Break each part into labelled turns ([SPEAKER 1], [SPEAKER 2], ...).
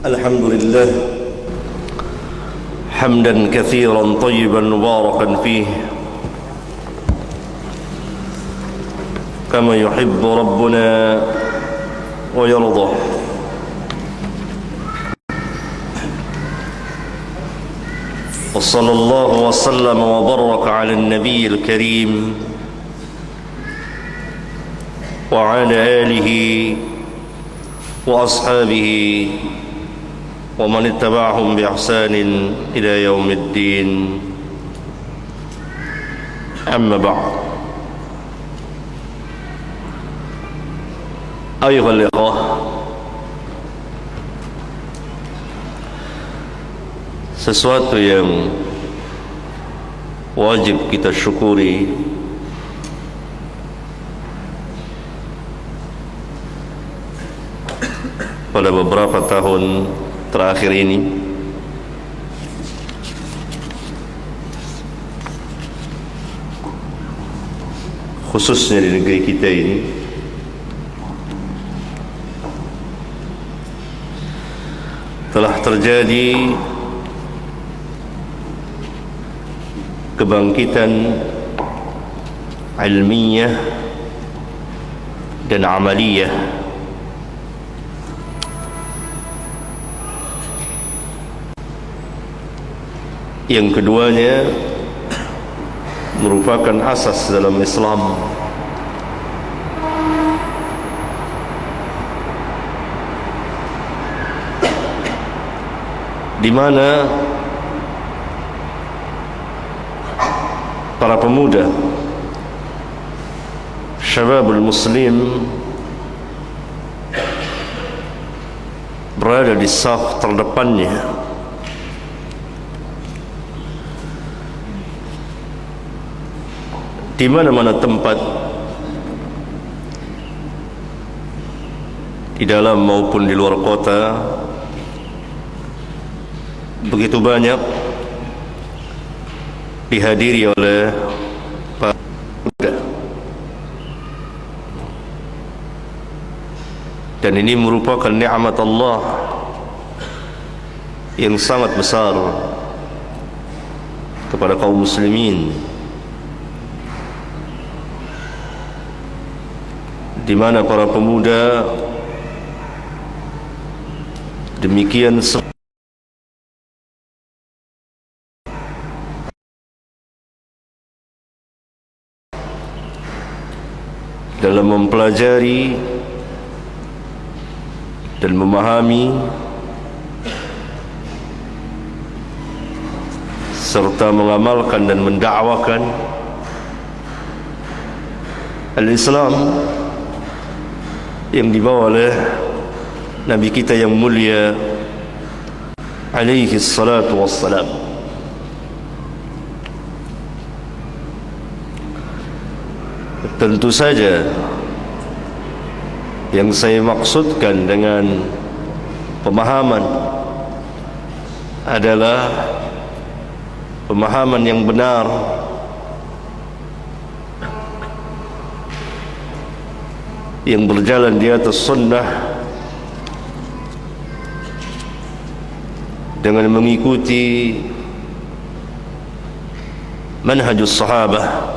[SPEAKER 1] الحمد لله حمدا كثيرا طيبا مباركا فيه كما يحب ربنا ويرضى. وصلى الله وسلم وبارك على النبي الكريم وعلى آله وأصحابه ومن اتبعهم بإحسان إلى يوم الدين. أما بعد، أيها الإخوة، sesuatu yang wajib kita syukuri pada beberapa tahun terakhir ini, khususnya di negeri kita ini, telah terjadi kebangkitan ilmiah dan amaliyah yang keduanya merupakan asas dalam Islam, di mana para pemuda syababul muslim berada di saf terdepannya di mana-mana tempat, di dalam maupun di luar kota. Begitu banyak dihadiri oleh para pemuda, dan ini merupakan nikmat Allah yang sangat besar kepada kaum muslimin, di mana para pemuda demikian dalam mempelajari dan memahami serta mengamalkan dan mendakwakan al-Islam yang dibawa oleh Nabi kita yang mulia alaihi salatu wassalam. Tentu saja yang saya maksudkan dengan pemahaman adalah pemahaman yang benar yang berjalan di atas sunnah dengan mengikuti manhajus sahabah,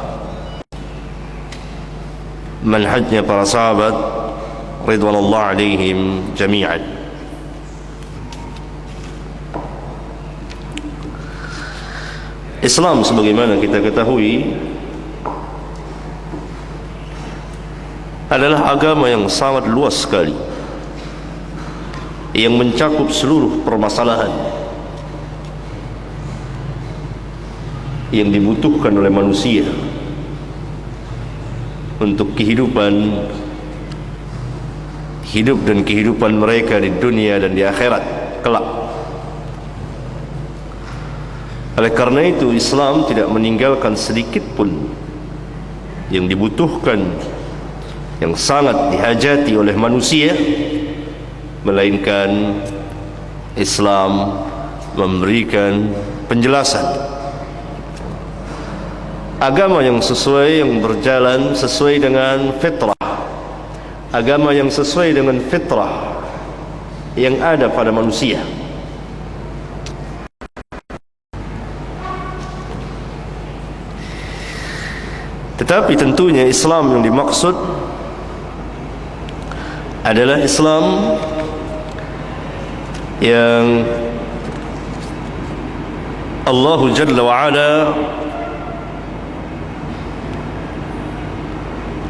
[SPEAKER 1] manhajnya para sahabat ridwanullah alaihim jami'an. Islam sebagaimana kita ketahui adalah agama yang sangat luas sekali, yang mencakup seluruh permasalahan yang dibutuhkan oleh manusia untuk hidup dan kehidupan mereka di dunia dan di akhirat kelak. Oleh karena itu, Islam tidak meninggalkan sedikit pun yang dibutuhkan, yang sangat dihajati oleh manusia, melainkan Islam memberikan penjelasan agama yang sesuai, yang berjalan sesuai dengan fitrah, agama yang sesuai dengan fitrah, yang ada pada manusia. Tetapi tentunya Islam yang dimaksud adalah Islam yang Allah Jalla wa'ala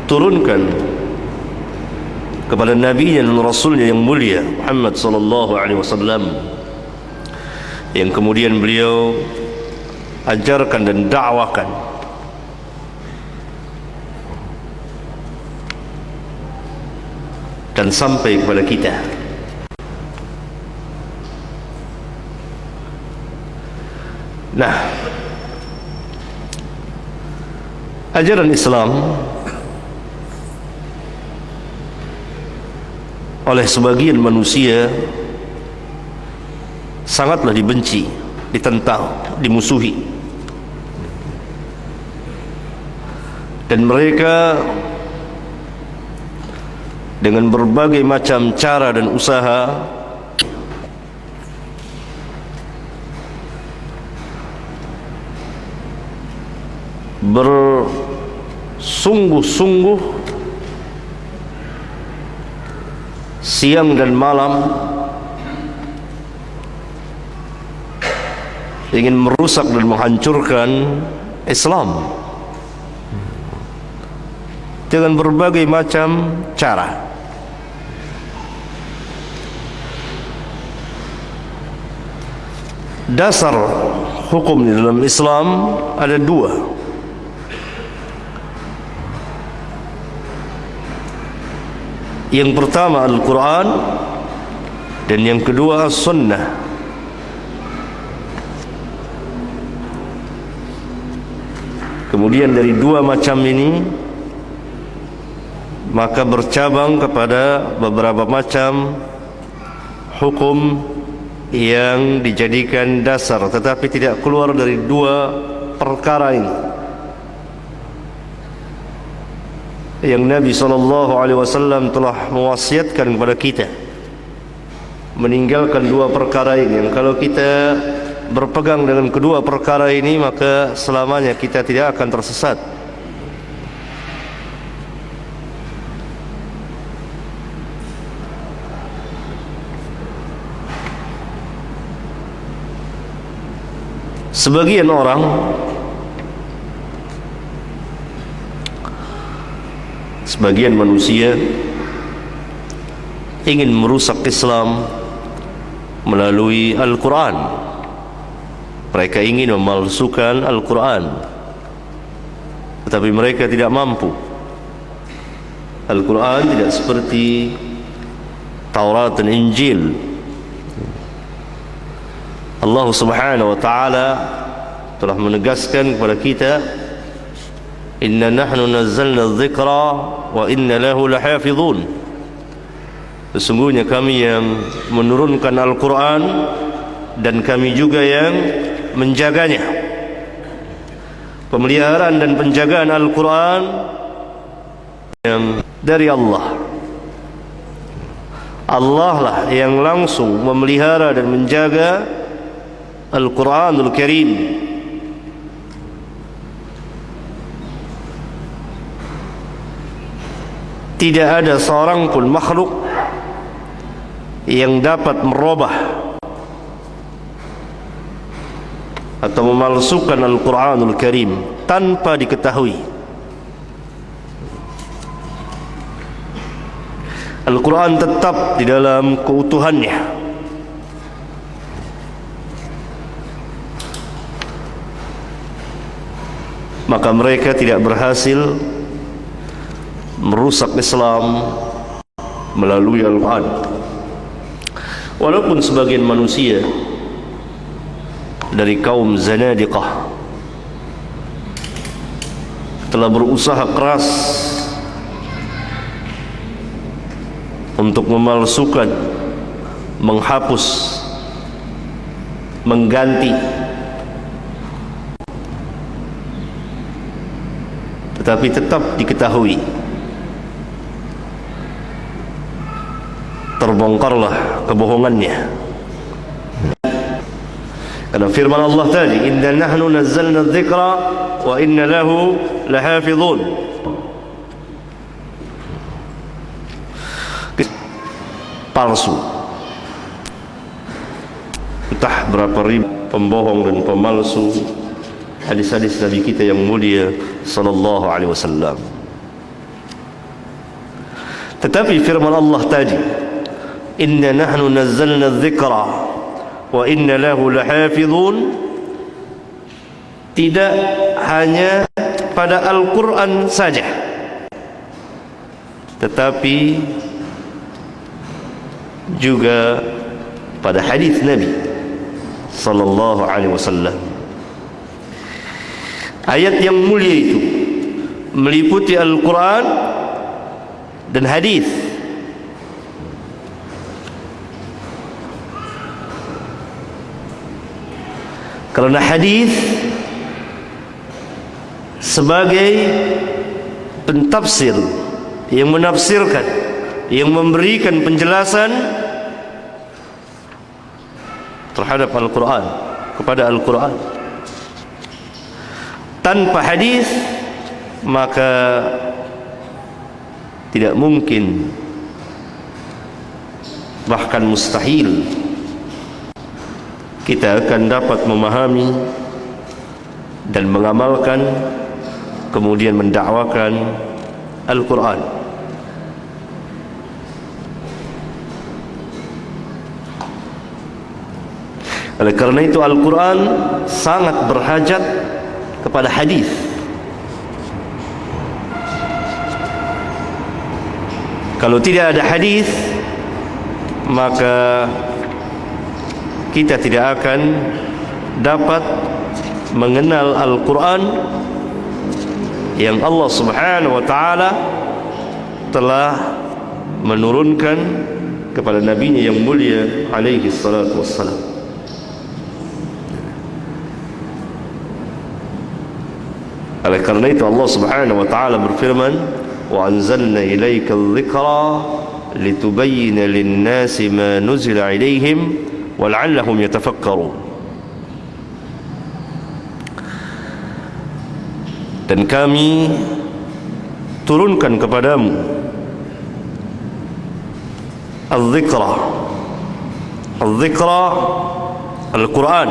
[SPEAKER 1] turunkan kepada Nabi dan Rasulnya yang mulia Muhammad sallallahu alaihi wasallam, yang kemudian beliau ajarkan dan dakwakan dan sampai kepada kita. Nah, ajaran Islam oleh sebagian manusia sangatlah dibenci, ditentang, dimusuhi, dan mereka dengan berbagai macam cara dan usaha bersungguh-sungguh siang dan malam ingin merusak dan menghancurkan Islam dengan berbagai macam cara. Dasar hukum di dalam Islam ada dua. Yang pertama Al-Quran, dan yang kedua Sunnah. Kemudian dari dua macam ini maka bercabang kepada beberapa macam hukum yang dijadikan dasar, tetapi tidak keluar dari dua perkara ini yang Nabi SAW telah mewasiatkan kepada kita, meninggalkan dua perkara ini. Yang kalau kita berpegang dengan kedua perkara ini, maka selamanya kita tidak akan tersesat. Sebagian orang sebagian manusia ingin merusak Islam melalui Al-Quran. Mereka ingin memalsukan Al-Quran, tetapi mereka tidak mampu. Al-Quran tidak seperti Taurat dan Injil. Allah Subhanahu wa ta'ala telah menegaskan kepada kita, Inna nahnu nazzalna dzikra wa inna lahu lahafizun. Sesungguhnya kami yang menurunkan Al-Quran dan kami juga yang menjaganya. Pemeliharaan dan penjagaan Al-Quran yang dari Allah. Allah lah yang langsung memelihara dan menjaga Al-Quranul Karim. Tidak ada seorang pun makhluk yang dapat merubah atau memalsukan Al-Quranul Karim tanpa diketahui. Al-Quran tetap di dalam keutuhannya. Maka mereka tidak berhasil merusak Islam melalui Al-Quran. Walaupun sebagian manusia dari kaum Zanadiqah telah berusaha keras untuk memalsukan, menghapus, mengganti, tetapi tetap diketahui terbongkarlah kebohongannya. Karena firman Allah tadi, inna nahnu nazzalna dzikra wa inna lahu lahafizun. Palsu. Entah berapa ribu pembohong dan pemalsu hadis-hadis Nabi kita yang mulia sallallahu alaihi wasallam. Tetapi firman Allah tadi, inna nahnu nazzalna dzikra wa inna lahu lahafizun, tidak hanya pada Al-Quran saja, tetapi juga pada hadis Nabi sallallahu alaihi wasallam. Ayat yang mulia itu meliputi Al-Quran dan hadis. Karena hadis sebagai pentafsir yang menafsirkan, yang memberikan penjelasan terhadap Al-Quran, kepada Al-Quran. Tanpa hadis maka tidak mungkin, bahkan mustahil kita akan dapat memahami dan mengamalkan, kemudian mendakwakan Al-Quran. Oleh karena itu Al-Quran sangat berhajat kepada hadis. Kalau tidak ada hadis, maka kita tidak akan dapat mengenal Al-Quran yang Allah Subhanahu wa ta'ala telah menurunkan kepada Nabi-Nya yang mulia alaihi salatu wassalam. Oleh karena itu Allah Subhanahu wa ta'ala berfirman, wa anzalna ilaika adh-dhikra litubayyina lin-nasi ma nuzila ilaihim wal'allahum yatafakkarun. Dan kami turunkan kepadamu al-dhikra, al-dhikra Al-Quran,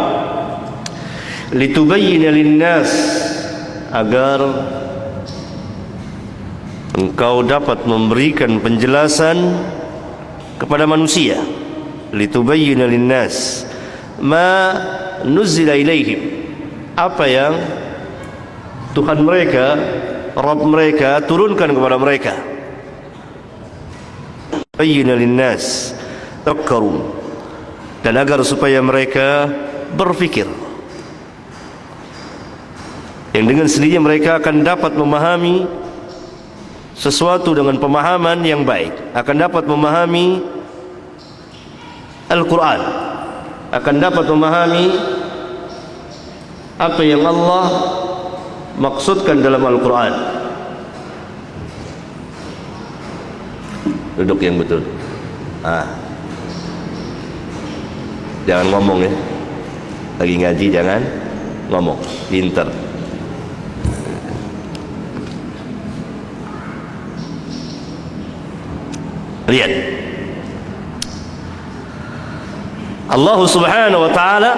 [SPEAKER 1] litubayyina lin-nas, agar engkau dapat memberikan penjelasan kepada manusia, litubayyina linnas ma nuzila ilaihim, apa yang Tuhan mereka, Rabb mereka turunkan kepada mereka. Bayyina linnas tafakkarun, dan agar supaya mereka berfikir, yang dengan sendirinya mereka akan dapat memahami sesuatu dengan pemahaman yang baik, akan dapat memahami Al-Quran, akan dapat memahami apa yang Allah maksudkan dalam Al-Quran. Duduk yang betul. Jangan ngomong ya, lagi ngaji jangan ngomong, pintar. Lihat, Allah Subhanahu wa ta'ala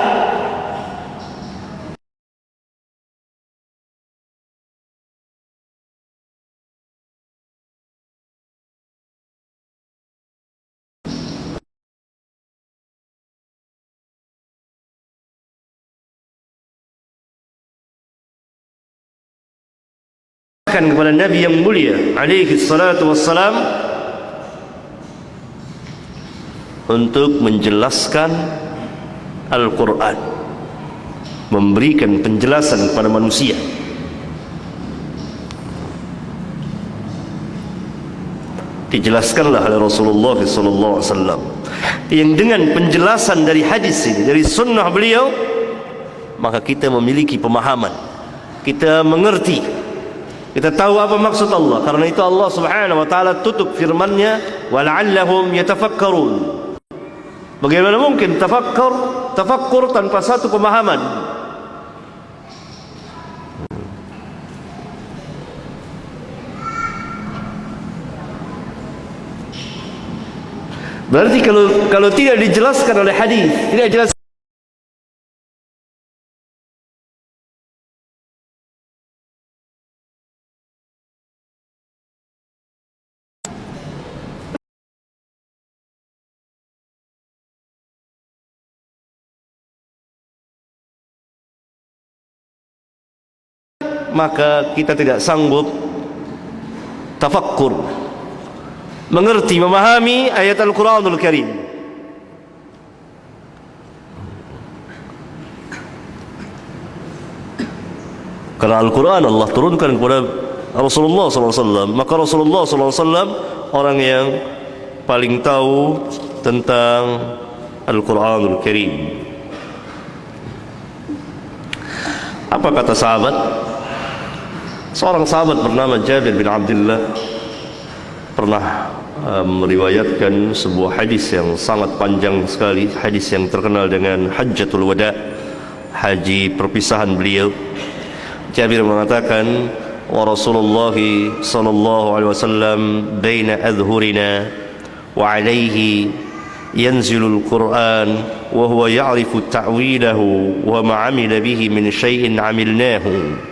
[SPEAKER 1] kepada Nabi yang mulia alaihi salatu wassalam untuk menjelaskan Al-Quran, memberikan penjelasan kepada manusia. Dijelaskanlah oleh Rasulullah SAW, yang dengan penjelasan dari hadis ini, dari sunnah beliau, maka kita memiliki pemahaman, kita mengerti, Kita tahu apa maksud Allah. Karena itu Allah Subhanahu wa taala tutup firman-Nya, "Wala'allahum yatafakkarun." Bagaimana mungkin tafakkur tanpa satu pemahaman? Berarti kalau tidak dijelaskan oleh hadis, tidak jelas, maka kita tidak sanggup tafakkur, mengerti, memahami ayat Al-Quranul Karim. Karena Al-Quran Allah turunkan kepada Rasulullah SAW, maka Rasulullah SAW orang yang paling tahu tentang Al-Quranul Karim. Apa kata sahabat? Seorang sahabat bernama Jabir bin Abdullah pernah meriwayatkan sebuah hadis yang sangat panjang sekali, hadis yang terkenal dengan Hajjatul Wada, haji perpisahan beliau. Jabir mengatakan, wa Rasulullah sallallahu alaihi wasallam baina adhhurina wa alaihi yanzilul Quran wa huwa ya'rifu ta'wilahu wa ma 'amila bihi min syai'in 'amilnahu.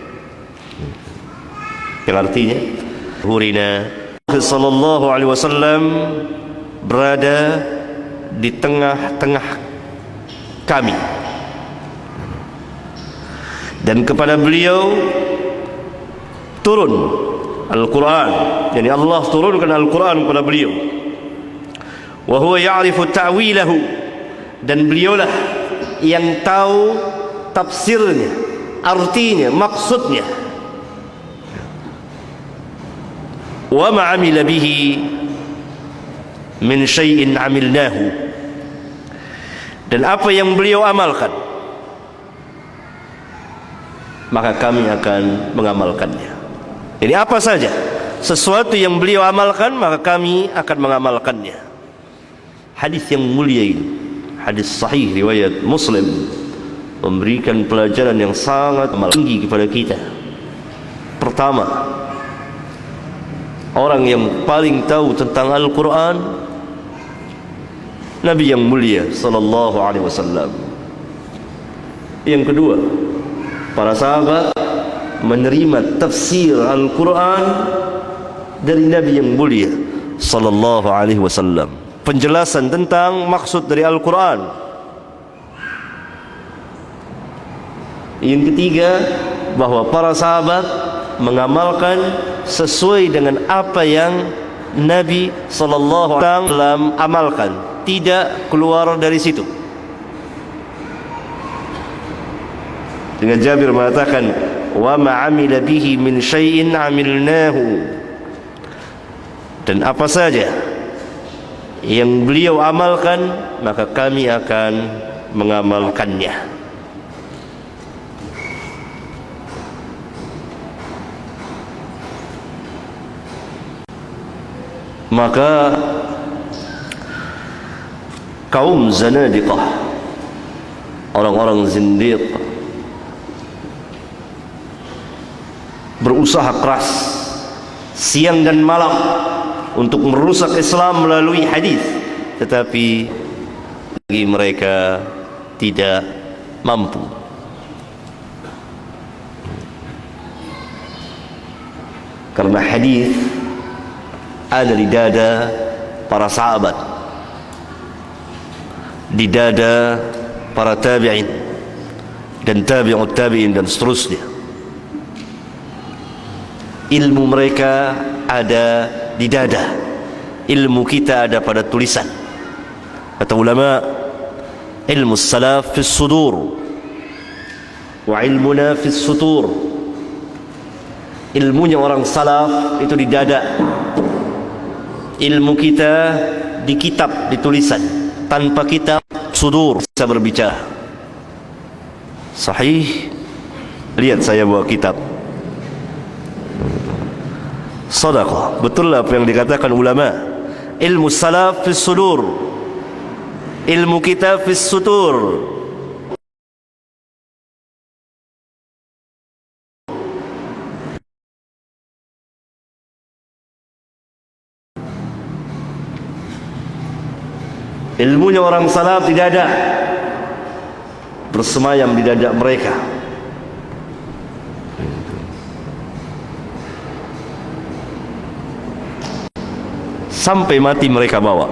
[SPEAKER 1] Yang artinya, hurina sallallahu alaihi wasallam berada di tengah-tengah kami, dan kepada beliau turun Al-Quran, yani Allah turunkan Al-Quran kepada beliau. Wa huwa ya'rifu ta'wilahu, dan beliaulah yang tahu tafsirnya, artinya, maksudnya. Wa ma 'amila bihi min syai'in 'amilnahu, dan apa yang beliau amalkan maka kami akan mengamalkannya. Jadi apa saja sesuatu yang beliau amalkan maka kami akan mengamalkannya. Hadis yang mulia ini, hadis sahih riwayat Muslim, memberikan pelajaran yang sangat tinggi kepada kita. Pertama, orang yang paling tahu tentang Al-Quran, Nabi yang mulia sallallahu alaihi wasallam. Yang kedua, para sahabat menerima tafsir Al-Quran dari Nabi yang mulia sallallahu alaihi wasallam, penjelasan tentang maksud dari Al-Quran. Yang ketiga, bahwa para sahabat mengamalkan sesuai dengan apa yang Nabi sallallahu alaihi wasallam amalkan, tidak keluar dari situ. Dengan Jabir mengatakan, wa ma 'amila bihi min syai'in 'amilnahu, dan apa saja yang beliau amalkan maka kami akan mengamalkannya. Maka kaum zanadiqah, orang-orang zindiq, berusaha keras siang dan malam untuk merusak Islam melalui hadis, tetapi bagi mereka tidak mampu. Karena hadis ada di dada para sahabat, di dada para tabi'in dan tabi'ut tabi'in dan seterusnya. Ilmu mereka ada di dada, ilmu kita ada pada tulisan. Kata ulama, ilmu salaf fis sudur wa ilmuna fis sutur. Ilmunya orang salaf itu di dada, ilmu kita di kitab, di tulisan. Tanpa kitab, sudur, bisa berbicara. Sahih, lihat saya bawa kitab. Sadaqah. Betul apa yang dikatakan ulama. Ilmu salaf fis sudur, ilmu kita fis sutur. Ilmunya orang salaf tidak ada bersemayam di dada mereka. Sampai mati mereka bawa.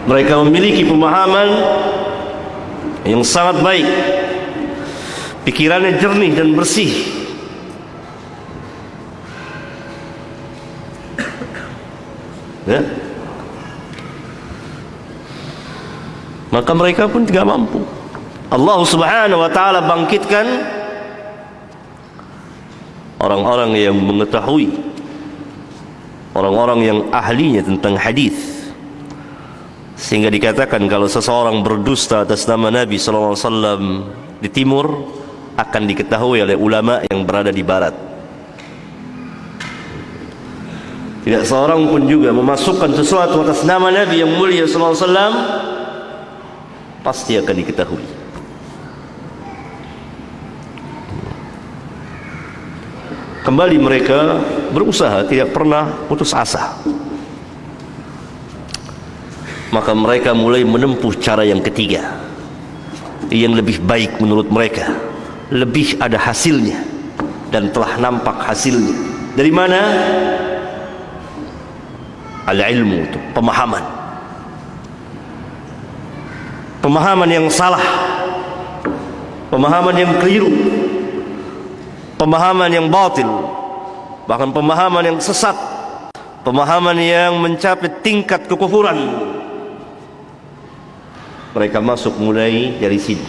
[SPEAKER 1] Mereka memiliki pemahaman yang sangat baik, pikirannya jernih dan bersih. Ya. Maka mereka pun tidak mampu. Allah Subhanahu wa ta'ala bangkitkan orang-orang yang mengetahui, orang-orang yang ahlinya tentang hadis, sehingga dikatakan kalau seseorang berdusta atas nama Nabi sallallahu alaihi wasallam di timur, akan diketahui oleh ulama yang berada di barat. Tidak seorang pun juga memasukkan sesuatu atas nama Nabi yang mulia sallallahu alaihi wasallam, pasti akan diketahui. Kembali mereka berusaha, tidak pernah putus asa. Maka mereka mulai menempuh cara yang ketiga, yang lebih baik menurut mereka, lebih ada hasilnya, dan telah nampak hasilnya. Dari mana? Al-ilmu, itu pemahaman. Pemahaman yang salah, pemahaman yang keliru, pemahaman yang batil, bahkan pemahaman yang sesat, pemahaman yang mencapai tingkat kekufuran. Mereka masuk mulai dari sini.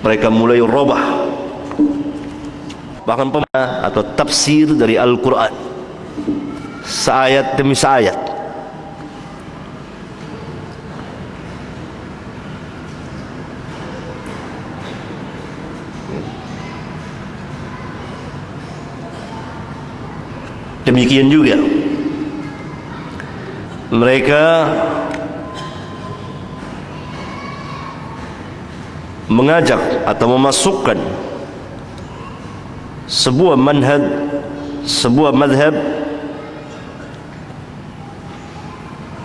[SPEAKER 1] Mereka mulai robah, bahkan pemahaman atau tafsir dari Al-Quran, seayat demi seayat. Demikian juga mereka mengajak atau memasukkan sebuah manhaj, sebuah madhab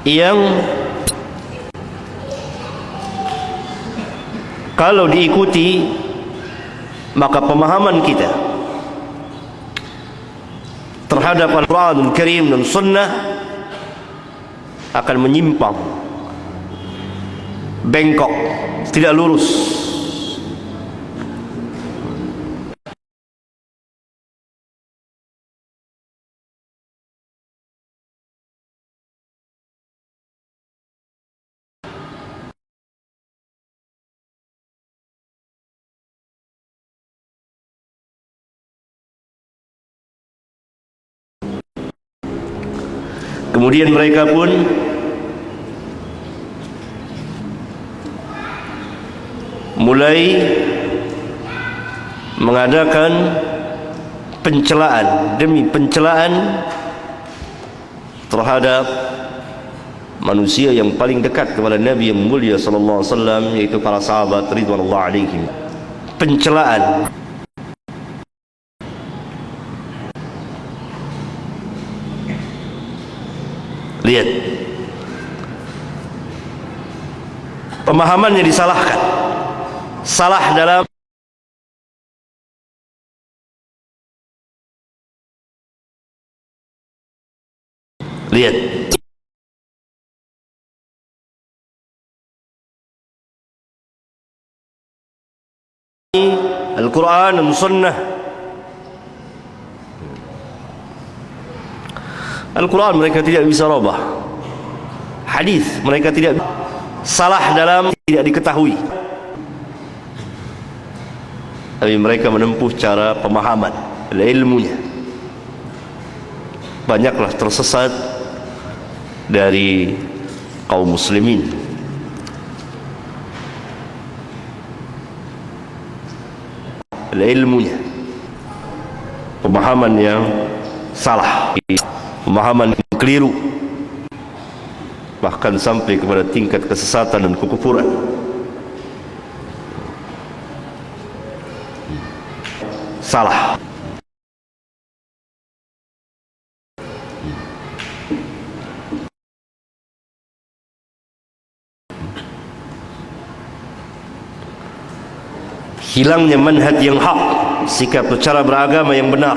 [SPEAKER 1] yang kalau diikuti maka pemahaman kita terhadap Al-Quranul Karim dan Sunnah akan menyimpang, bengkok, tidak lurus. Kemudian mereka pun mulai mengadakan pencelaan demi pencelaan terhadap manusia yang paling dekat kepada Nabi yang mulia sallallahu alaihi wasallam, yaitu para sahabat ridwanullah alaihim. Pencelaan lihat, pemahamannya disalahkan, salah dalam lihat Al-Quran dan Sunnah. Al-Quran mereka tidak bisa robah, hadis mereka tidak, salah dalam tidak diketahui, tapi mereka menempuh cara pemahaman, ilmunya. Banyaklah tersesat dari kaum muslimin ilmunya. Pemahaman yang salah, pemahaman yang keliru, bahkan sampai kepada tingkat kesesatan dan kekufuran. Salah. Hilangnya manhaj yang hak, sikap atau cara beragama yang benar.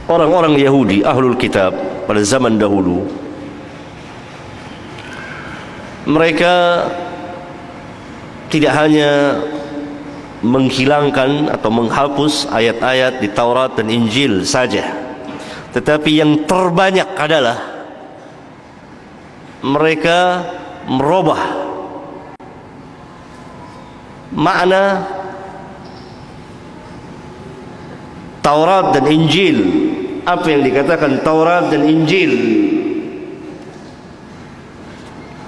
[SPEAKER 1] Orang-orang Yahudi, ahlul kitab pada zaman dahulu, mereka tidak hanya menghilangkan atau menghapus ayat-ayat di Taurat dan Injil saja, tetapi yang terbanyak adalah mereka merubah makna Taurat dan Injil. Apa yang dikatakan Taurat dan Injil,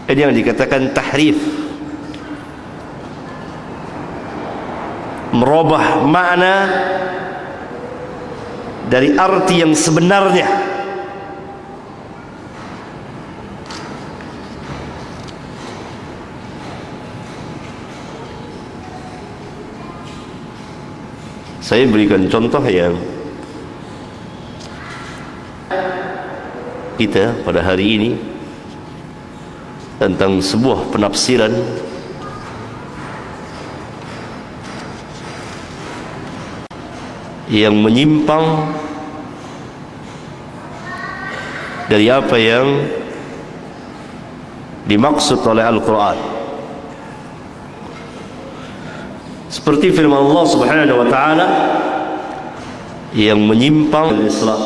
[SPEAKER 1] ini yang dikatakan tahrif, merubah makna dari arti yang sebenarnya. Saya berikan contoh yang kita pada hari ini tentang sebuah penafsiran yang menyimpang dari apa yang dimaksud oleh Al-Quran. Seperti firman Allah Subhanahu wa taala yang menyimpang dari Islam.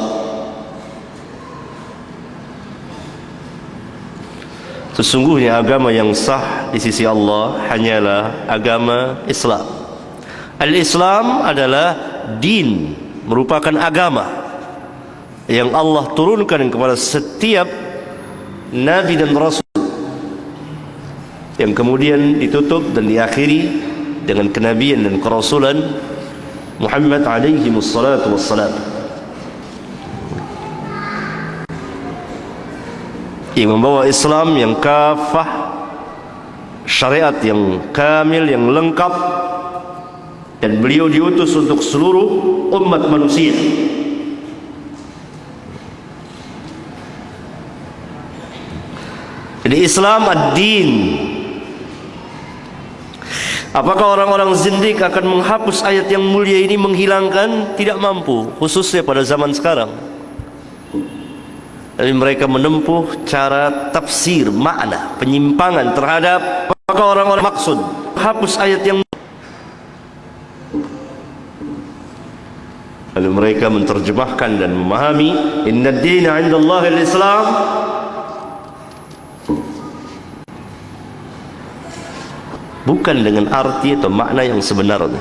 [SPEAKER 1] Sesungguhnya agama yang sah di sisi Allah hanyalah agama Islam. Al-Islam adalah din, merupakan agama yang Allah turunkan kepada setiap nabi dan rasul, yang kemudian ditutup dan diakhiri dengan kenabian dan kerasulan Muhammad alaihi wassalatu wassalam, yang membawa Islam yang kafah, syariat yang kamil, yang lengkap, dan beliau diutus untuk seluruh umat manusia. Jadi Islam ad-din. Apakah orang-orang zindik akan menghapus ayat yang mulia ini, menghilangkan? Tidak mampu, khususnya pada zaman sekarang. Dan mereka menempuh cara tafsir makna, penyimpangan terhadap apakah orang-orang maksud hapus ayat yang, lalu mereka menerjemahkan dan memahami inna ad-dina 'indallahi al-Islam, bukan dengan arti atau makna yang sebenarnya.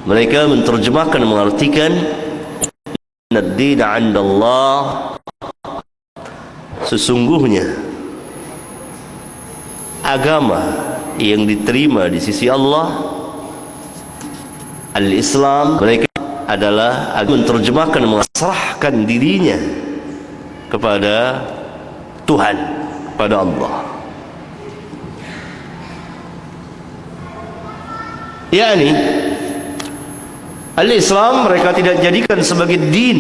[SPEAKER 1] Mereka menerjemahkan, mengartikan ad-din 'inda Allah, sesungguhnya agama yang diterima di sisi Allah, Al-Islam. Mereka adalah menerjemahkan, mengasrahkan dirinya kepada Tuhan, kepada Allah. yakni Al-Islam mereka tidak jadikan sebagai din,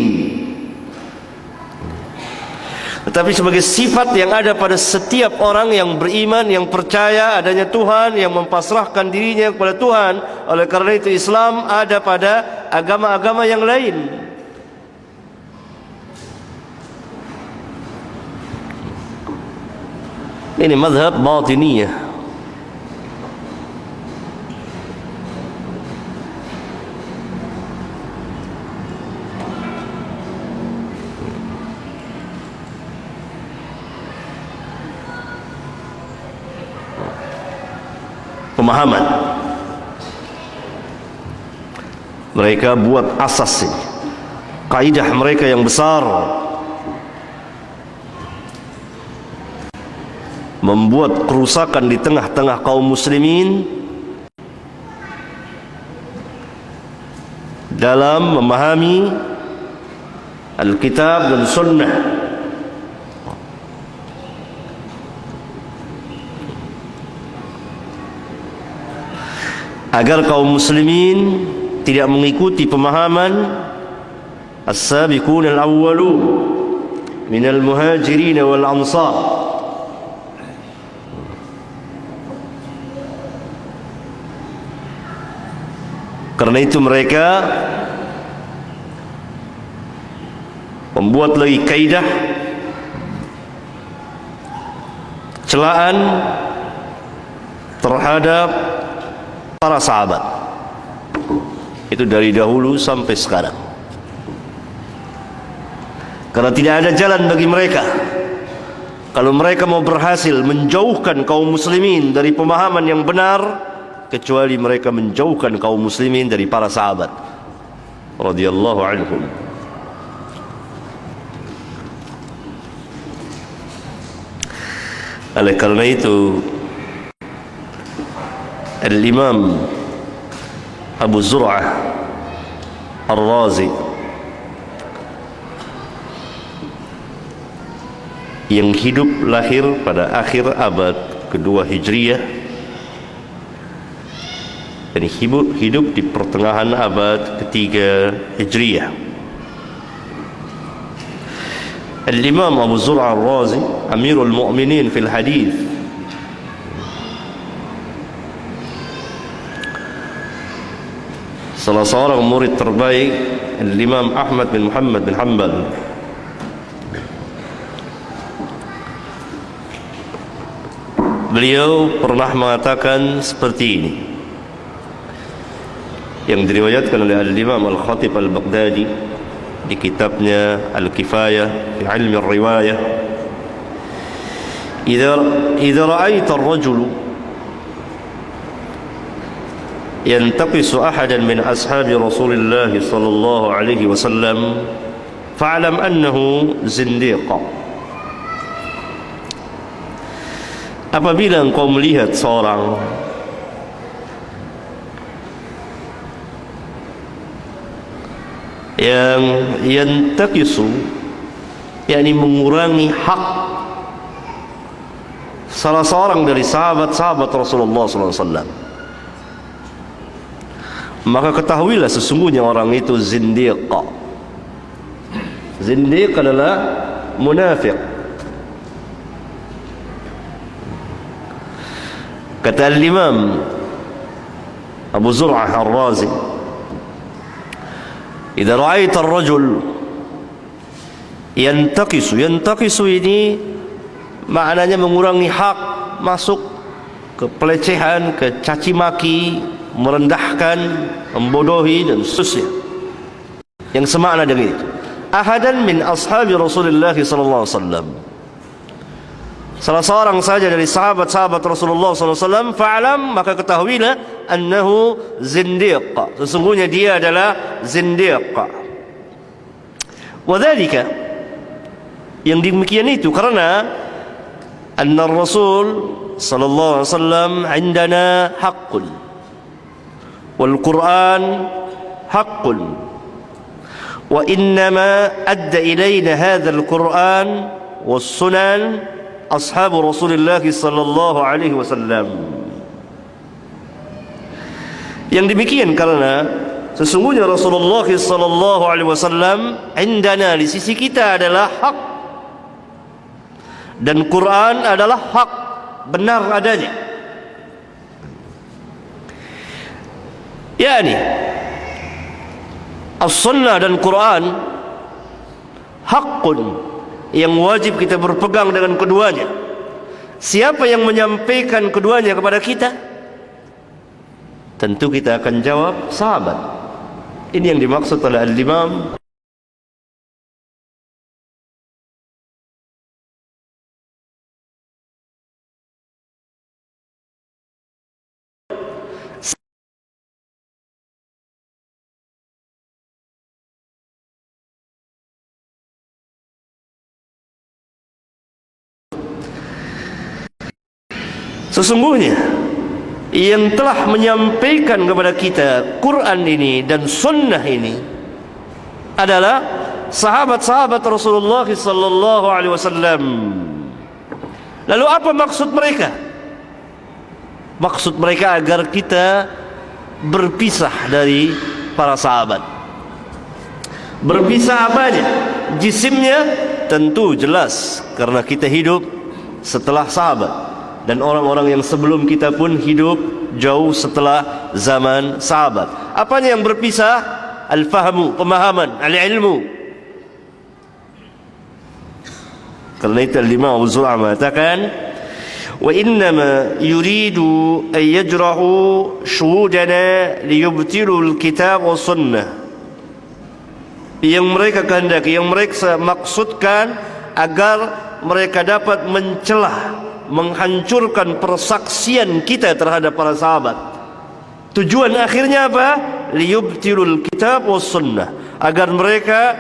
[SPEAKER 1] tetapi sebagai sifat yang ada pada setiap orang yang beriman, yang percaya adanya Tuhan, yang mempasrahkan dirinya kepada Tuhan. Oleh karena itu Islam ada pada agama-agama yang lain. Ini mazhab batiniyah. pemahaman. Mereka buat asas ini, kaidah mereka yang besar, membuat kerusakan di tengah-tengah kaum muslimin dalam memahami Alkitab dan Sunnah. Agar kaum muslimin tidak mengikuti pemahaman as-sabiqun al-awwalun minal muhajirin wal ansar. Karena itu mereka membuat lagi kaidah celaan terhadap para sahabat. Itu dari dahulu sampai sekarang. Karena tidak ada jalan bagi mereka, kalau mereka mau berhasil menjauhkan kaum muslimin dari pemahaman yang benar, kecuali mereka menjauhkan kaum muslimin dari para sahabat radhiyallahu anhum. Oleh karena itu, Al-Imam Abu Zur'ah Ar-Razi yang hidup lahir pada akhir abad kedua Hijriyah dan hidup di pertengahan abad ketiga Hijriyah. Al-Imam Abu Zur'ah Ar-Razi Amirul Mu'minin fil Hadith, salah seorang murid terbaik Al-Imam Ahmad bin Muhammad bin Hanbal. Beliau pernah mengatakan seperti ini, yang diriwayatkan oleh Al-Imam Al-Khatib Al-Baghdadi di kitabnya Al-Kifayah fi Ilmi Al-Riwayah. Idza ra'aita ar-rajulu yantaqisu ahadan min ashabi Rasulillah sallallahu alaihi wasallam fa'lam annahu zindiq. Apabila engkau melihat seorang yang yantaqisu, yakni mengurangi hak salah seorang dari sahabat-sahabat Rasulullah sallallahu alaihi wasallam, maka ketahuilah sesungguhnya orang itu zindiq. Zindiq adalah munafik. Kata Al-Imam Abu Zur'ah Ar-Razi, idza ra'aita ar-rajul yantaqisu ini maknanya mengurangi hak, masuk ke pelecehan, ke caci maki, merendahkan, membodohi dan seterusnya yang semakna dengan itu. Ahadan min ashabi Rasulullah sallallahu alaihi wasallam, salah seorang saja dari sahabat-sahabat Rasulullah sallallahu alaihi wasallam, fa'lam, maka ketahuilah annahu zindiq, sesungguhnya dia adalah zindiq. Wadzalika, yang demikian itu karena anna Rasul sallallahu alaihi wasallam indana haqqun wal Quran haqqun wa innama adda ilayna hadha al-Quran was sunan ashabu Rasulullah sallallahu alaihi wasallam. Yang demikian karena sesungguhnya Rasulullah sallallahu alaihi wasallam indana, di sisi kita adalah hak, dan Quran adalah hak, benar adanya. Yani as-sunnah dan Quran hakun, yang wajib kita berpegang dengan keduanya. Siapa yang menyampaikan keduanya kepada kita? Tentu kita akan jawab sahabat. Ini yang dimaksud oleh Al-Imam Sesungguhnya yang telah menyampaikan kepada kita Quran ini dan sunnah ini adalah sahabat-sahabat Rasulullah sallallahu alaihi wasallam. Lalu apa maksud mereka? Maksud mereka agar kita berpisah dari para sahabat. Berpisah apanya? Jisimnya tentu jelas, karena kita hidup setelah sahabat, dan orang-orang yang sebelum kita pun hidup jauh setelah zaman sahabat. Apanya yang berpisah? Al-fahmu, pemahaman, al-ilmu. Karena itu Imam Abu Zur'ah mengatakan, wa innama yuridu an yajrahu shuhudana liyubtilu al-kitab wa sunnah. Yang mereka kehendaki, yang mereka maksudkan agar mereka dapat mencelah, menghancurkan persaksian kita terhadap para sahabat. Tujuan akhirnya apa? Liyubtilul kitab was sunnah, agar mereka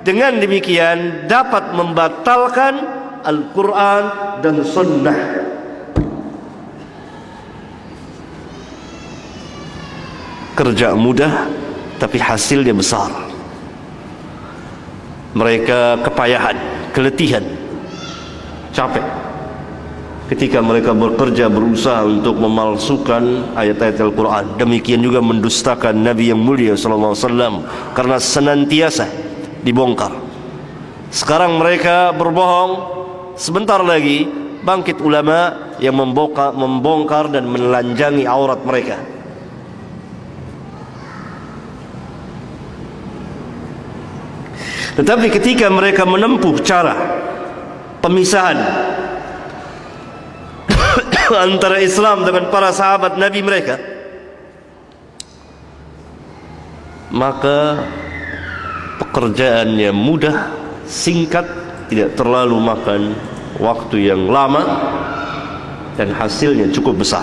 [SPEAKER 1] dengan demikian dapat membatalkan Al-Quran dan sunnah. Kerja mudah tapi hasilnya besar. Mereka kepayahan, keletihan, capek ketika mereka bekerja, berusaha untuk memalsukan ayat-ayat Al-Quran. Demikian juga mendustakan Nabi yang mulia sallallahu alaihi wasallam, karena senantiasa dibongkar. Sekarang mereka berbohong, sebentar lagi bangkit ulama yang membongkar dan menelanjangi aurat mereka. Tetapi ketika mereka menempuh cara pemisahan antara Islam dengan para sahabat Nabi mereka, maka pekerjaannya mudah, singkat, tidak terlalu makan waktu yang lama, dan hasilnya cukup besar.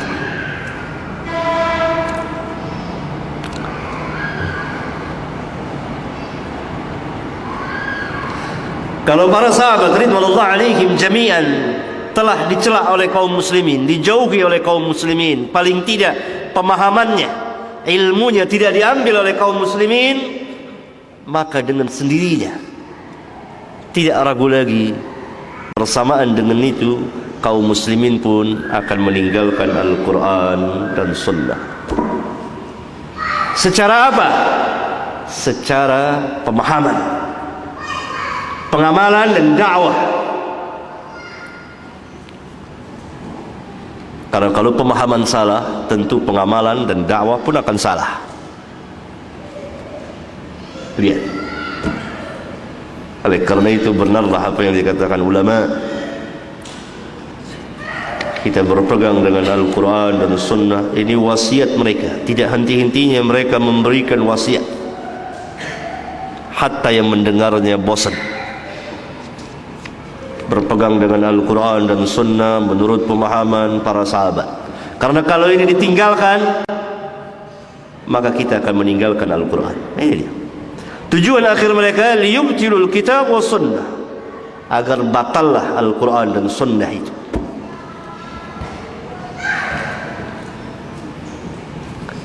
[SPEAKER 1] Kalau para sahabat ridwanullah alaihim jami'an telah dicela oleh kaum muslimin, dijauhi oleh kaum muslimin, paling tidak pemahamannya, ilmunya tidak diambil oleh kaum muslimin, maka dengan sendirinya, tidak ragu lagi, bersamaan dengan itu kaum muslimin pun akan meninggalkan Al-Quran dan Sunnah. Secara apa? Secara pemahaman, pengamalan dan dakwah. Karena kalau pemahaman salah, tentu pengamalan dan dakwah pun akan salah. Lihat. Oleh karena itu benarlah apa yang dikatakan ulama, kita berpegang dengan Al-Quran dan Sunnah. Ini wasiat mereka, tidak henti-hentinya mereka memberikan wasiat, hatta yang mendengarnya bosan. Berpegang dengan Al-Quran dan Sunnah menurut pemahaman para sahabat. Karena kalau ini ditinggalkan, maka kita akan meninggalkan Al-Quran. Ini dia. Tujuan akhir mereka liyubtilul kitab wa sunnah, agar batallah Al-Quran dan Sunnah itu.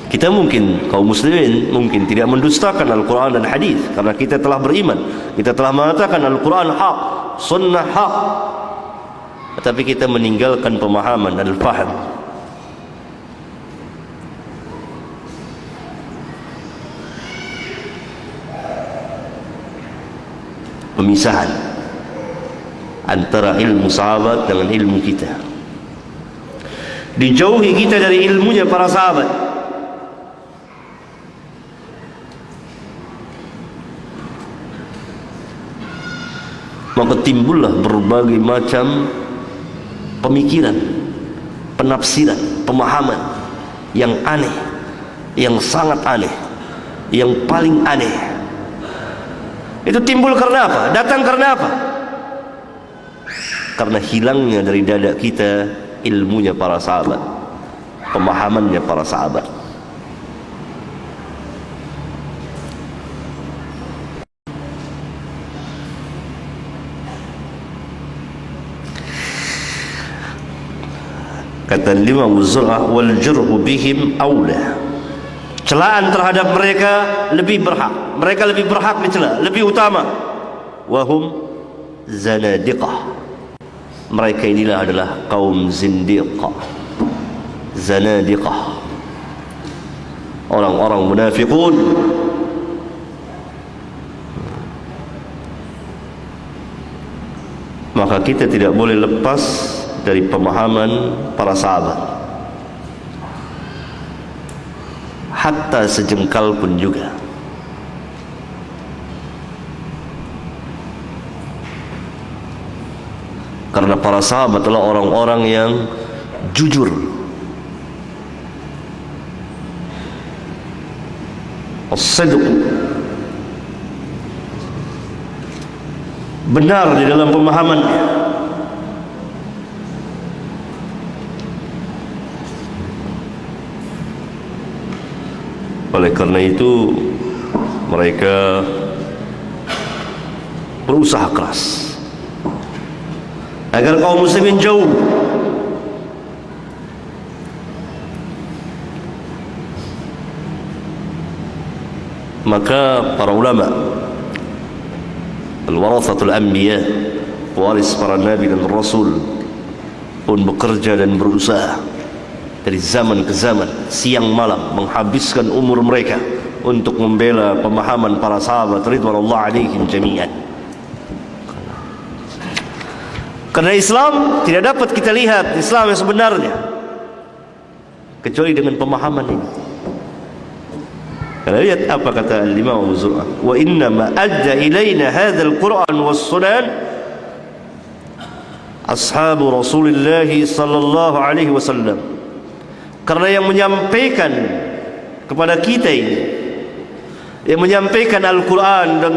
[SPEAKER 1] Kita mungkin, kaum muslimin mungkin tidak mendustakan Al-Quran dan hadis, karena kita telah beriman, kita telah mengatakan Al-Quran hak, Sunnah hak. Tetapi kita meninggalkan pemahaman dan faham. Pemisahan antara ilmu sahabat dengan ilmu kita. Dijauhi kita dari ilmunya para sahabat. Maka timbullah berbagai macam pemikiran, penafsiran, pemahaman yang aneh, yang sangat aneh, yang paling aneh. Itu timbul karena apa? Datang karena apa? Karena hilangnya dari dada kita ilmunya para sahabat, pemahamannya para sahabat. Kata Imam Zur'ah, wal jurhu bihim aula. Celaan terhadap mereka lebih berhak. Mereka lebih berhak dicela, lebih utama. Wahum zanadiqah. Mereka inilah adalah kaum zindiqah, zanadiqah, orang-orang munafiqun. Maka kita tidak boleh lepas dari pemahaman para sahabat, hatta sejengkal pun juga. Karena para sahabat adalah orang-orang yang jujur, as-sidq, benar di dalam pemahamannya. Oleh karena itu mereka berusaha keras agar kaum muslimin jauh. Maka para ulama, al-warathatul anbiya, waris para nabi dan rasul, pun bekerja dan berusaha dari zaman ke zaman, siang malam, menghabiskan umur mereka untuk membela pemahaman para sahabat ridwanullah alaihim jami'an. Karena Islam tidak dapat kita lihat Islam yang sebenarnya kecuali dengan pemahaman ini. Karena lihat apa kata Imam Abu Zur'ah, wa innama adda ilaina hadzal Qur'an was sunan ashabu Rasulullah sallallahu alaihi wasallam. Karena yang menyampaikan kepada kita ini, yang menyampaikan Al-Quran dan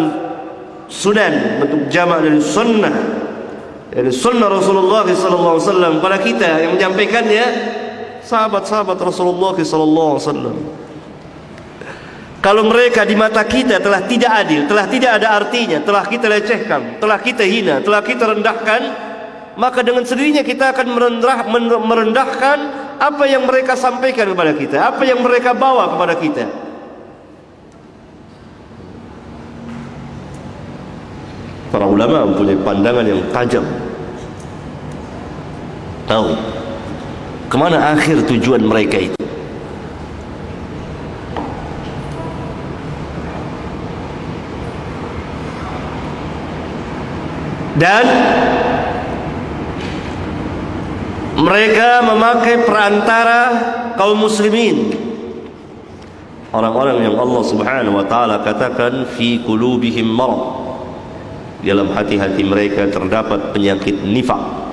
[SPEAKER 1] Sunan, bentuk jamak dari sunnah, dari sunnah Rasulullah sallallahu alaihi wasallam kepada kita, yang menyampaikannya sahabat-sahabat Rasulullah sallallahu alaihi wasallam. Kalau mereka di mata kita telah tidak adil, telah tidak ada artinya, telah kita lecehkan, telah kita hina, telah kita rendahkan, maka dengan sendirinya kita akan merendahkan apa yang mereka sampaikan kepada kita, apa yang mereka bawa kepada kita. Para ulama mempunyai pandangan yang tajam, tahu kemana akhir tujuan mereka itu. Dan mereka memakai perantara kaum muslimin, orang-orang yang Allah subhanahu wa ta'ala katakan fi qulubihim marad, dalam hati-hati mereka terdapat penyakit nifaq.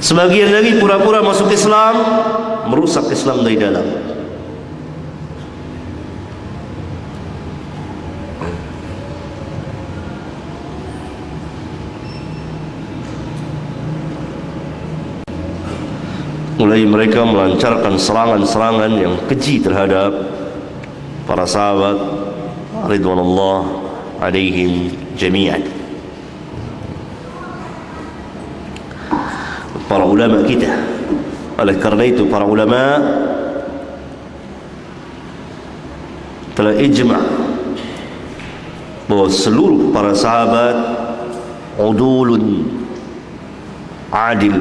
[SPEAKER 1] Sebagian lagi pura-pura masuk Islam, merusak Islam dari dalam. Mulai mereka melancarkan serangan-serangan yang keji terhadap para sahabat ridwanullah alaihim jami'an. Para ulama kita, oleh karena itu para ulama telah ijma' bahwa seluruh para sahabat udulun adil,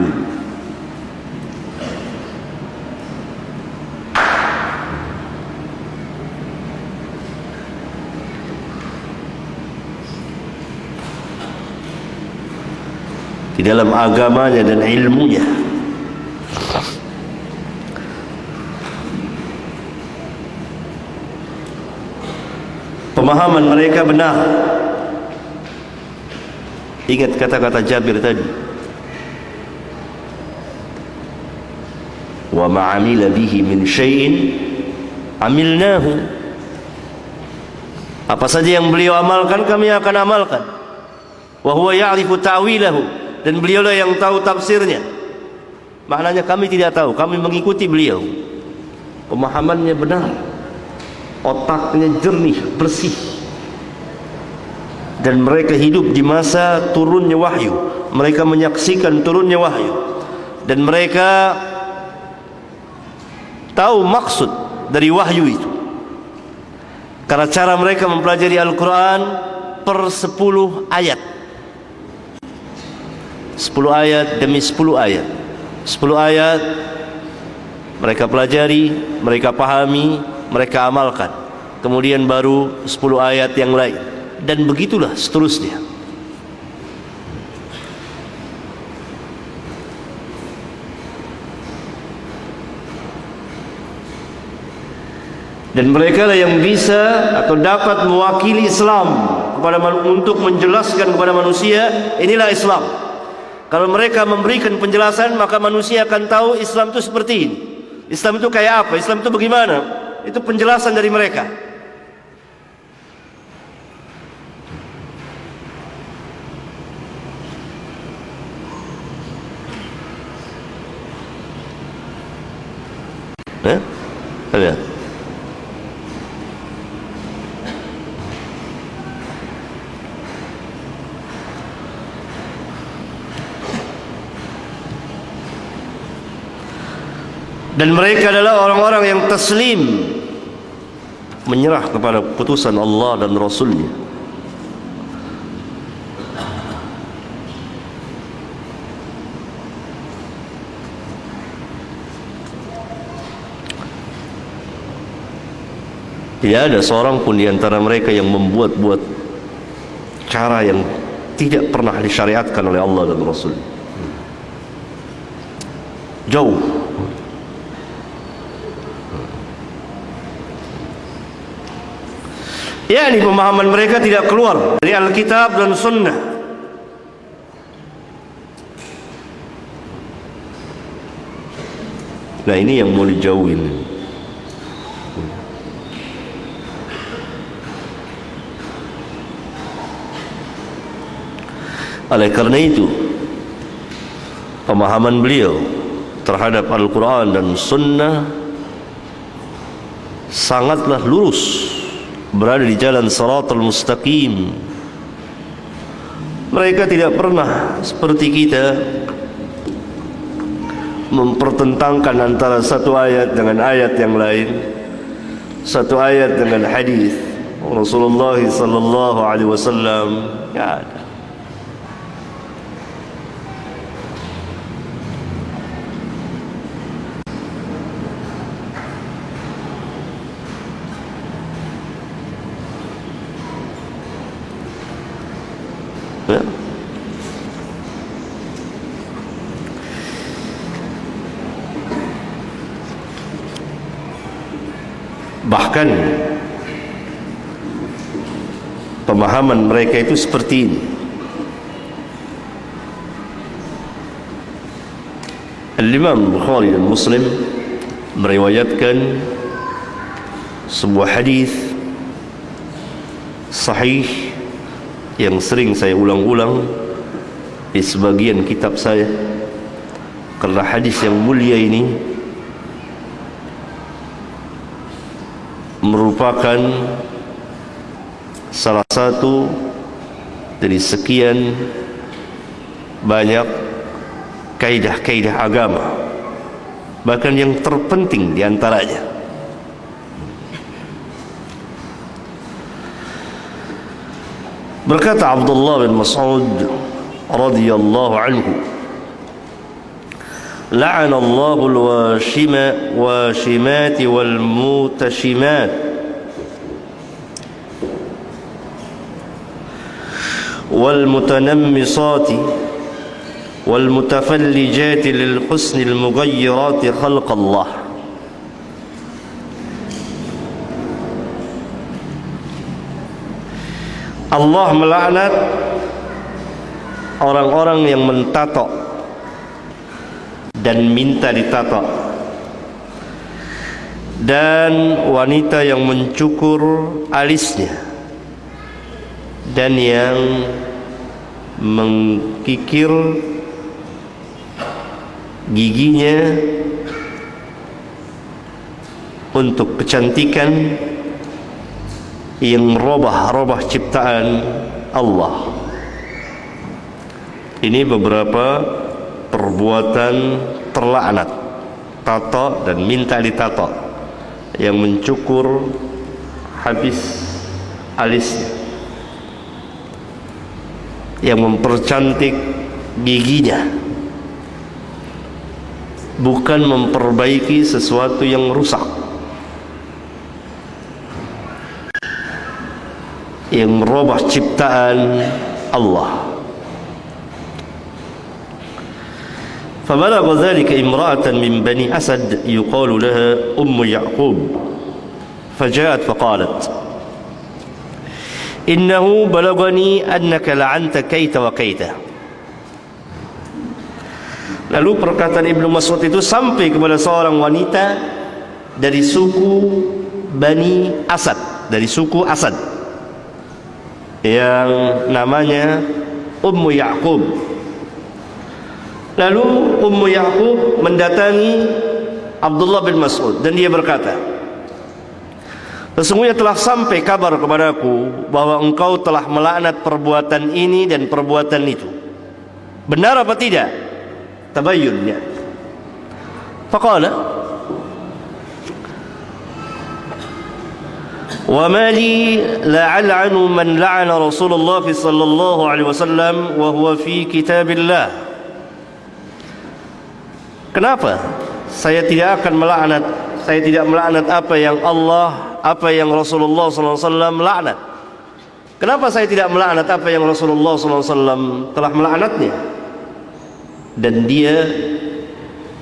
[SPEAKER 1] di dalam agamanya dan ilmunya. Pemahaman mereka benar. Ingat kata-kata Jabir tadi, wa ma'amila bihi min syai'in amilnahu. Apa saja yang beliau amalkan, kami akan amalkan. Wa huwa ya'rifu ta'wilahu, dan beliaulah yang tahu tafsirnya. Maknanya kami tidak tahu, kami mengikuti beliau. Pemahamannya benar. otaknya jernih, bersih, dan mereka hidup di masa turunnya wahyu. Mereka menyaksikan turunnya wahyu, dan mereka tahu maksud dari wahyu itu, karena cara mereka mempelajari Al-Quran per 10 ayat, 10 ayat demi 10 ayat, 10 ayat mereka pelajari, mereka pahami, mereka amalkan, kemudian baru 10 ayat yang lain, dan begitulah seterusnya. Dan mereka lah yang bisa atau dapat mewakili Islam untuk menjelaskan kepada manusia, inilah Islam. Kalau mereka memberikan penjelasan, maka manusia akan tahu Islam itu seperti ini, Islam itu kayak apa, Islam itu bagaimana. Itu penjelasan dari mereka. Lihat. Dan mereka adalah orang-orang yang taslim, menyerah kepada putusan Allah dan Rasulnya. Tidak ada seorang pun di antara mereka yang membuat-buat cara yang tidak pernah disyariatkan oleh Allah dan Rasul. Jauh. Ini pemahaman mereka tidak keluar dari Alkitab dan Sunnah. Nah, ini yang mau dijauhin. Oleh karena itu, pemahaman beliau terhadap Al-Quran dan Sunnah sangatlah lurus, berada di jalan Shiratal Mustaqim. Mereka tidak pernah seperti kita mempertentangkan antara satu ayat dengan ayat yang lain, satu ayat dengan hadis Rasulullah sallallahu alaihi wasallam. Ya ada. Bahkan pemahaman mereka itu seperti ini. Al-Imam Bukhari dan Muslim meriwayatkan sebuah hadis sahih yang sering saya ulang-ulang di sebagian kitab saya, karena hadis yang mulia ini merupakan salah satu dari sekian banyak kaidah-kaidah agama, bahkan yang terpenting di antaranya. Berkata Abdullah bin Mas'ud radhiyallahu anhu, لعن الله الواشمات والمتشمات والمتنمصات والمتفلجات للحسن المغيرات خلق الله. Allah melaknat orang-orang yang mentato dan minta ditato, dan wanita yang mencukur alisnya, dan yang mengkikir giginya untuk kecantikan yang merubah ciptaan Allah. Ini beberapa perbuatan terlaknat, tato dan minta ditato, yang mencukur habis alisnya, yang mempercantik giginya, bukan memperbaiki sesuatu yang rusak, yang merubah ciptaan Allah. فبلغ ذلك امرأة من بني أسد يقال لها أم يعقوب فجاءت فقالت إنه بلغني أنك لعنت كيت وكيت. Lalu perkataan Ibnu Mas'ud itu sampai kepada seorang wanita dari suku Bani Asad, dari suku Asad, yang namanya Ummu Ya'qub. Lalu Ummu Ya'qub mendatangi Abdullah bin Mas'ud dan dia berkata, sesungguhnya telah sampai kabar kepadaku bahwa engkau telah melaknat perbuatan ini dan perbuatan itu. Benar apa tidak? Tabayyunnya. Faqala, wa ma li la al'anu man la'ana Rasulullah sallallahu alaihi wasallam wa huwa fi kitabillah. Kenapa saya tidak akan melaknat? Saya tidak melaknat apa yang Allah, apa yang Rasulullah SAW melaknat. Kenapa saya tidak melaknat apa yang Rasulullah SAW telah melaknatnya? Dan dia,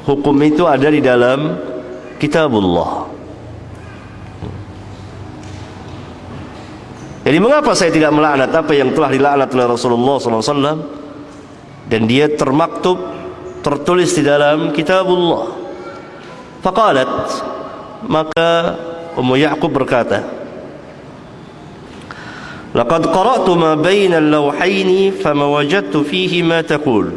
[SPEAKER 1] hukum itu ada di dalam kitabullah. Jadi mengapa saya tidak melaknat apa yang telah dilaknat oleh Rasulullah SAW? Dan dia termaktub, tertulis di dalam kitabullah. Faqalat, maka Ummu Ya'qub berkata, laqad qara'tu ma baina al-lawhaini fama wajadtu fihi ma taqul.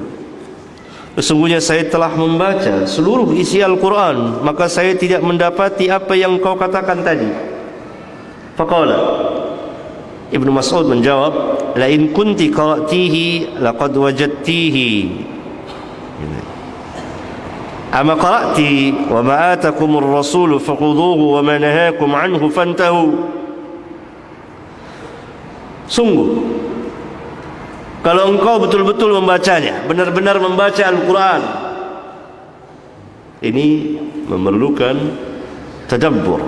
[SPEAKER 1] Sesungguhnya saya telah membaca seluruh isi Al-Quran, maka saya tidak mendapati apa yang kau katakan tadi. Faqala, Ibnu Mas'ud menjawab, la in kunti qara'tihi laqad wajadtihi. Ama qara'ti wa ma atakumur rasul fakhudhuhu wa ma nahakum anhu fantahu. Sungguh, kalau engkau betul-betul membacanya, benar-benar membaca Al-Quran, ini memerlukan tadabbur.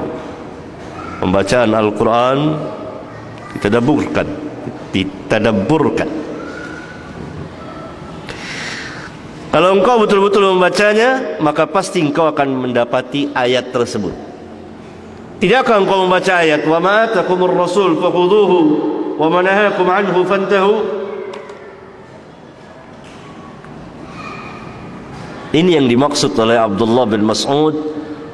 [SPEAKER 1] Pembacaan Al-Quran ditadabburkan. Kalau engkau betul-betul membacanya, maka pasti engkau akan mendapati ayat tersebut. Tidakkah engkau membaca ayat wa ma atakumur rasul fakhudhuhu wa ma nahakum anhu fantahu? Ini yang dimaksud oleh Abdullah bin Mas'ud,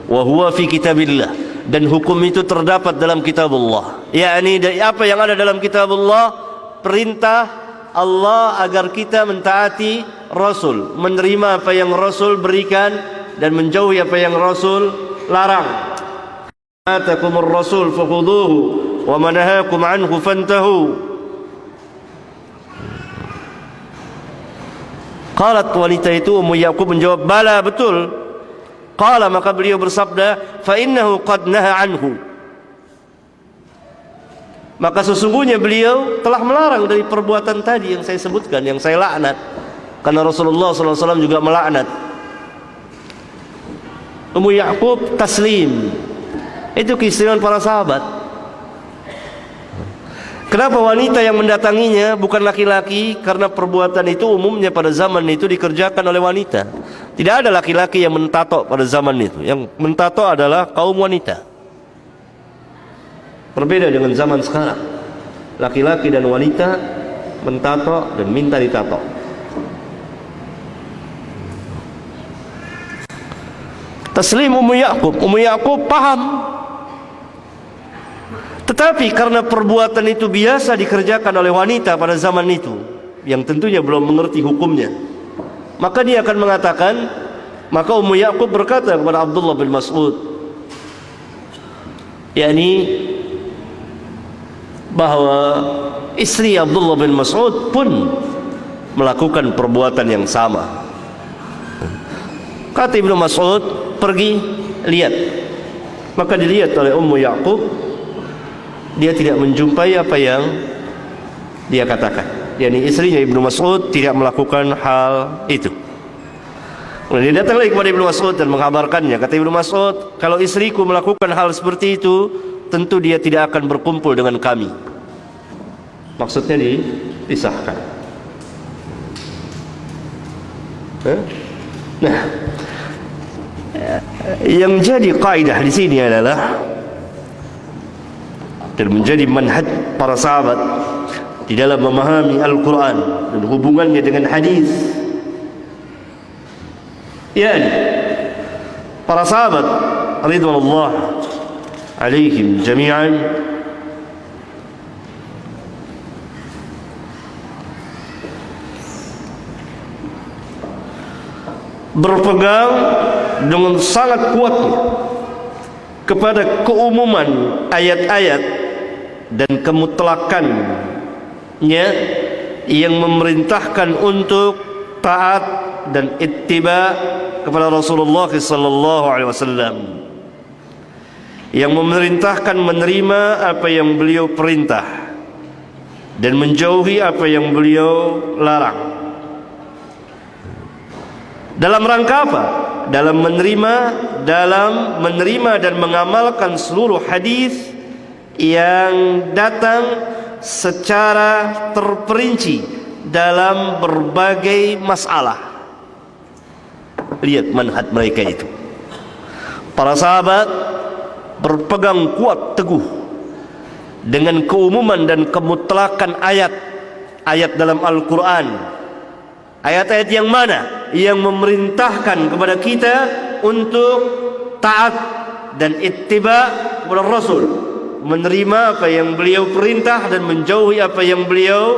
[SPEAKER 1] wa huwa fi kitabillah, dan hukum itu terdapat dalam kitabullah. Yakni apa yang ada dalam kitabullah, perintah Allah agar kita mentaati Rasul, menerima apa yang Rasul berikan dan menjauhi apa yang Rasul larang. Atakumur rasul fakhudhuhu wa ma nahakum anhu fantahu. Qalat, wanita itu Ummu Ya'qub menjawab, bala, betul. Qala, maka beliau bersabda, fa innahu qad naha anhu. Maka sesungguhnya beliau telah melarang dari perbuatan tadi yang saya sebutkan, yang saya laknat. Karena Rasulullah SAW juga melaknat. Ummu Ya'qub taslim. Itu keistimewaan para sahabat. Kenapa wanita yang mendatanginya bukan laki-laki? Karena perbuatan itu umumnya pada zaman itu dikerjakan oleh wanita. Tidak ada laki-laki yang mentato pada zaman itu. Yang mentato adalah kaum wanita. Berbeda dengan zaman sekarang. Laki-laki dan wanita mentato dan minta ditato. Taslim Ummu Ya'qub. Ummu Ya'qub paham. Tetapi karena perbuatan itu biasa dikerjakan oleh wanita pada zaman itu, yang tentunya belum mengerti hukumnya, maka dia akan mengatakan, maka Ummu Ya'qub berkata kepada Abdullah bin Mas'ud, yakni bahwa istri Abdullah bin Mas'ud pun melakukan perbuatan yang sama. Kata Ibnu Mas'ud, pergi lihat. Maka dilihat oleh Ummu Ya'qub, dia tidak menjumpai apa yang dia katakan, yakni istrinya Ibnu Mas'ud tidak melakukan hal itu. Kemudian dia datang lagi kepada Ibnu Mas'ud dan mengabarkannya. Kata Ibnu Mas'ud, kalau istriku melakukan hal seperti itu, tentu dia tidak akan berkumpul dengan kami. Maksudnya dipisahkan. Nah, yang jadi kaidah di sini adalah, dan menjadi manhaj para sahabat di dalam memahami Al-Quran dan hubungannya dengan hadis, yakni para sahabat ridwanullah alaihim jami'an berpegang dengan sangat kuatnya kepada keumuman ayat-ayat dan kemutlakannya yang memerintahkan untuk taat dan ittiba kepada Rasulullah sallallahu alaihi wasallam, yang memerintahkan menerima apa yang beliau perintah dan menjauhi apa yang beliau larang. Dalam rangka apa? Dalam menerima dan mengamalkan seluruh hadis yang datang secara terperinci dalam berbagai masalah. Lihat manhaj mereka itu. Para sahabat berpegang kuat teguh dengan keumuman dan kemutlakan ayat-ayat dalam Al-Quran. Ayat-ayat yang mana? Yang memerintahkan kepada kita untuk taat dan ittiba kepada Rasul, menerima apa yang beliau perintah dan menjauhi apa yang beliau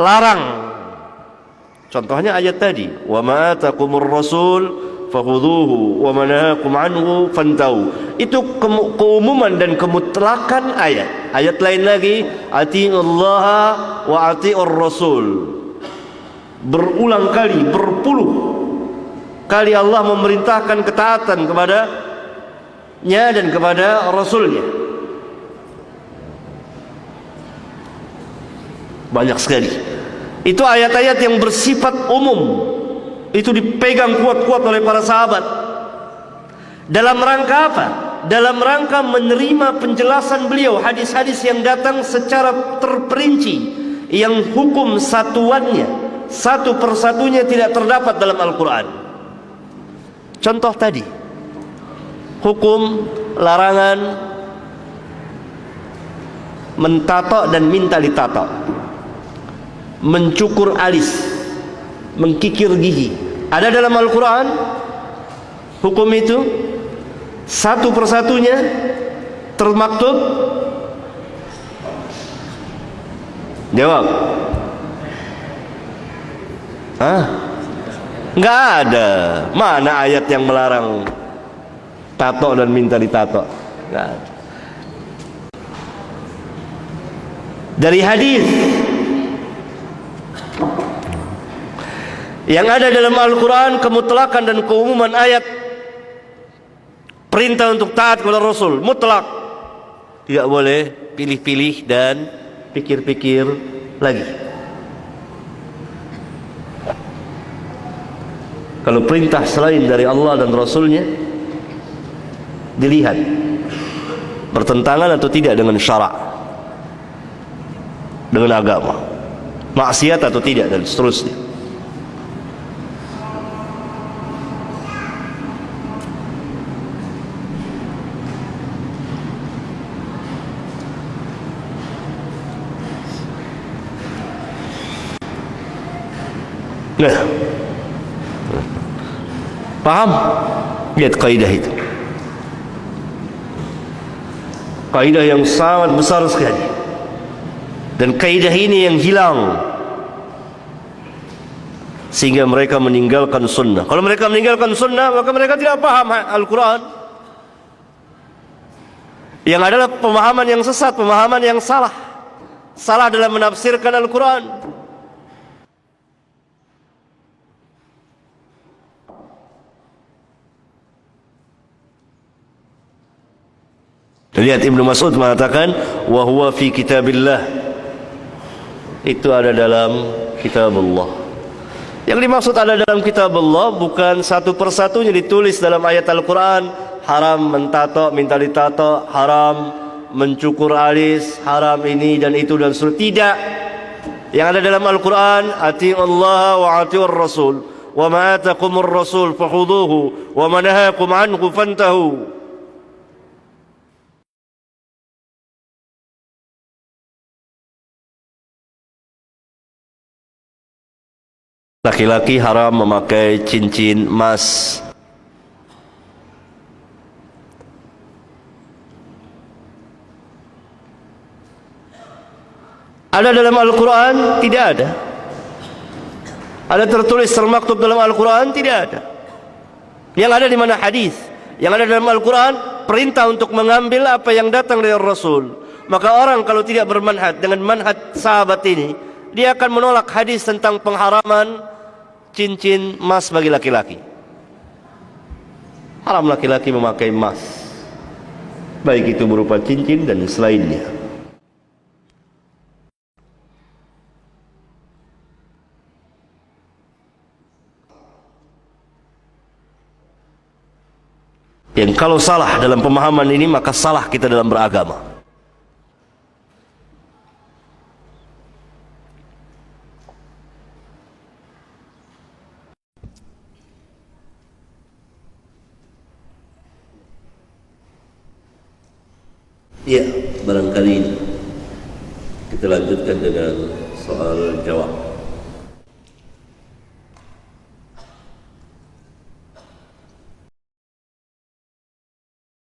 [SPEAKER 1] larang. Contohnya ayat tadi, wa ma atakumur rasul fakhudhuhu wa ma nahakum anhu fantahu. Itu keumuman dan kemutlakan ayat. Ayat lain lagi, atiullaha wa atiur rasul. Berulang kali, berpuluh kali Allah memerintahkan ketaatan kepadanya dan kepada Rasulnya. Banyak sekali. Itu ayat-ayat yang bersifat umum. Itu dipegang kuat-kuat oleh para sahabat. Dalam rangka apa? Dalam rangka menerima penjelasan beliau, hadis-hadis yang datang secara terperinci, yang hukum satuannya satu persatunya tidak terdapat dalam Al-Quran. Contoh tadi, hukum larangan mentato dan minta ditato, mencukur alis, mengkikir gigi, ada dalam Al-Quran. Hukum itu satu persatunya termaktub. Jawab. Nggak ada. Mana ayat yang melarang tato dan minta ditato? Nggak ada. Dari hadis yang ada dalam Al-Quran, kemutlakan dan keumuman ayat perintah untuk taat kepada Rasul mutlak, tidak boleh pilih-pilih dan pikir-pikir lagi. Kalau perintah selain dari Allah dan Rasulnya, dilihat bertentangan atau tidak dengan syarak, dengan agama, maksiat atau tidak, dan seterusnya. Nah, paham? Lihat kaidah itu. Kaidah yang sangat besar sekali. Dan kaidah ini yang hilang, sehingga mereka meninggalkan sunnah. Kalau mereka meninggalkan sunnah, maka mereka tidak paham Al-Quran, yang adalah pemahaman yang sesat, pemahaman yang salah. salah dalam menafsirkan Al-Quran. Lihat Ibnu Mas'ud mengatakan, wa huwa fi kitabillah. Itu ada dalam kitab Allah. Yang dimaksud ada dalam kitab Allah bukan satu persatunya ditulis dalam ayat Al-Quran. Haram mentato, minta ditato, haram mencukur alis, haram ini dan itu dan seterusnya. Tidak. Yang ada dalam Al-Quran, ati'ullaha wa ati'ur rasul, wa ma atakumur rasul fakhuduhu, wa ma nahakum anhu fantahu. Laki-laki haram memakai cincin emas. Ada dalam Al-Quran? Tidak ada. Ada tertulis termaktub dalam Al-Quran? Tidak ada. Yang ada di mana hadis? Yang ada dalam Al-Quran perintah untuk mengambil apa yang datang dari Rasul. Maka orang kalau tidak bermanhaj dengan manhaj sahabat ini, dia akan menolak hadis tentang pengharaman cincin emas bagi laki-laki. Haram laki-laki memakai emas, baik itu berupa cincin dan selainnya. Yang kalau salah dalam pemahaman ini, maka salah kita dalam beragama. Ya, barangkali kita lanjutkan dengan soal jawab.